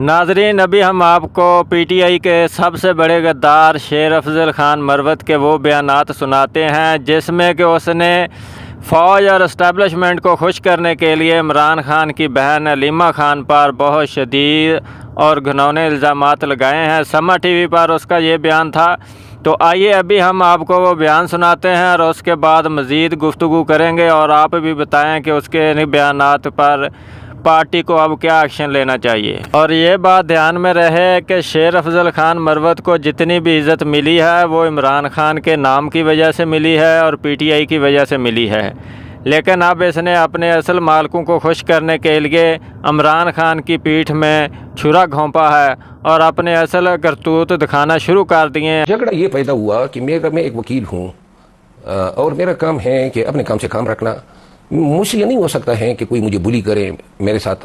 ناظرین، ابھی ہم آپ کو پی ٹی آئی کے سب سے بڑے غدار شیر افضل خان مروت کے وہ بیانات سناتے ہیں جس میں کہ اس نے فوج اور اسٹیبلشمنٹ کو خوش کرنے کے لیے عمران خان کی بہن علیمہ خان پر بہت شدید اور گھنونے الزامات لگائے ہیں۔ سما ٹی وی پر اس کا یہ بیان تھا، تو آئیے ابھی ہم آپ کو وہ بیان سناتے ہیں اور اس کے بعد مزید گفتگو کریں گے، اور آپ بھی بتائیں کہ اس کے بیانات پر پارٹی کو اب کیا ایکشن لینا چاہیے۔ اور یہ بات دھیان میں رہے کہ شیر افضل خان مروت کو جتنی بھی عزت ملی ہے وہ عمران خان کے نام کی وجہ سے ملی ہے اور پی ٹی آئی کی وجہ سے ملی ہے، لیکن اب اس نے اپنے اصل مالکوں کو خوش کرنے کے لیے عمران خان کی پیٹھ میں چھرا گھونپا ہے اور اپنے اصل کرتوت دکھانا شروع کر دیے ہیں۔ جھگڑا یہ پیدا ہوا کہ میں ایک وکیل ہوں اور میرا کام ہے کہ اپنے کام سے کام رکھنا۔ مجھ سے یہ نہیں ہو سکتا ہے کہ کوئی مجھے بلی کرے میرے ساتھ۔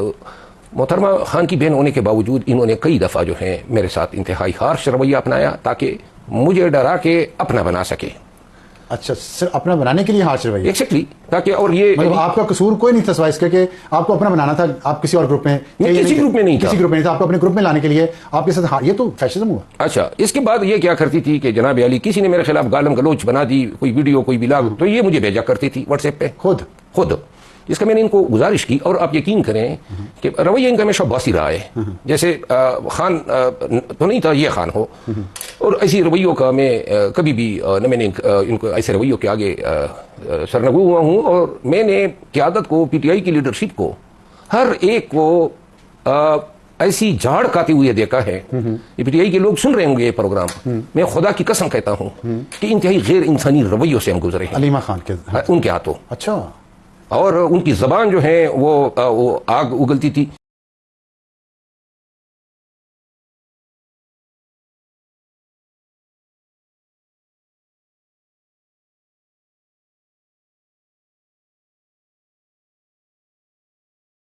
محترمہ خان کی بہن ہونے کے باوجود انہوں نے کئی دفعہ جو ہے میرے ساتھ انتہائی ہارش رویہ اپنایا تاکہ مجھے ڈرا کے اپنا بنا سکے۔ اچھا، صرف اپنا بنانے کے لیے ہارش رویہ؟ ایکزیکٹلی، تاکہ اور یہ مطلب آپ کا قصور کوئی نہیں تھا سوائے اس کے کہ آپ کو اپنا بنانا تھا۔ آپ کسی اور گروپ میں؟ کسی گروپ میں نہیں تھا، کسی گروپ میں نہیں تھا، آپ کو اپنے گروپ میں لانے کے لیے آپ کے ساتھ، یہ تو فیشنزم ہوا۔ اچھا، اس کے بعد یہ کیا کرتی تھی کہ جناب علی کسی نے میرے خلاف گالم گلوچ بنا دی، کوئی ویڈیو کوئی بلاگ، تو یہ مجھے بھیجا کرتی تھی واٹس ایپ پہ خود۔ جس کا میں نے ان کو گزارش کی، اور آپ یقین کریں کہ رویہ ان کا ہمیشہ باسی رہا ہے، جیسے خان تو نہیں تھا یہ خان ہو، اور ایسی رویوں کا میں کبھی بھی نہ میں نے ان کو ایسے رویوں کے آگے سرنگو ہوا ہوں، اور میں نے قیادت کو، پی ٹی آئی کی لیڈرشپ کو، ہر ایک کو ایسی جھاڑ کاتے ہوئے دیکھا ہے۔ یہ پی ٹی آئی کے لوگ سن رہے ہوں گے یہ پروگرام، میں خدا کی قسم کہتا ہوں کہ انتہائی غیر انسانی رویوں سے ہم گزرے ہیں علیمہ خان کے ان کے ہاتھوں، اچھا، اور ان کی زبان جو ہے وہ آگ اگلتی تھی۔